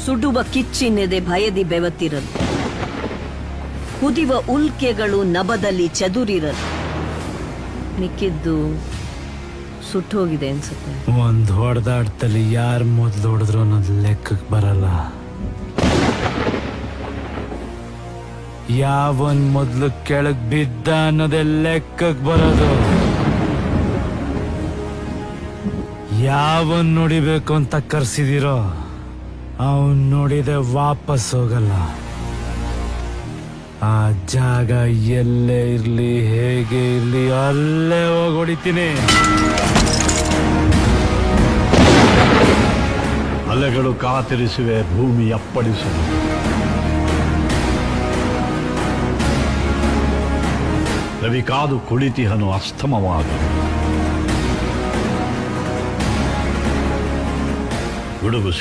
ಸುಡುವ ಕಿಚ್ಚಿನೆದೆ ಭಯದಿ ಬೆವತ್ತಿರಲು, ಕುದಿವ ಉಲ್ಕೆಗಳು ನಭದಲ್ಲಿ ಚದುರಿರಲು. ಮಿಕ್ಕಿದ್ದು ಸುಟ್ಟೋಗಿದೆ ಅನ್ಸುತ್ತೆ. ಒಂದ್ ಹೊಡೆದಾಡ್ತಲ್ಲಿ ಯಾರು ಮೊದ್ಲು ಹೊಡೆದ್ರು ಅನ್ನೋದು ಲೆಕ್ಕಕ್ಕೆ ಬರಲ್ಲ. ಯಾವನ್ ಮೊದ್ಲು ಕೆಳಗ್ ಬಿದ್ದ ಅನ್ನೋದೇ ಲೆಕ್ಕಕ್ಕೆ ಬರೋದು. ಯಾವನ್ ನೋಡಿಬೇಕು ಅಂತ ಕರ್ಸಿದಿರೋ ಅವನ್ ನೋಡಿದೆ ವಾಪಸ್ ಹೋಗಲ್ಲ. ಆ ಜಾಗ ಎಲ್ಲೇ ಇರ್ಲಿ ಹೇಗೆ ಇರ್ಲಿ ಅಲ್ಲೇ ಹೋಗಿ ಹೊಡಿತೀನಿ. ಅಲೆಗಳು ಕಾತಿರಿಸುವೆ, ಭೂಮಿ ಅಪ್ಪಳಿಸುವೆ. ರವಿ ಕಾದು ಕುಳಿತಿಹನು ಅಸ್ತಮವಾದ. ಗುಡುಗು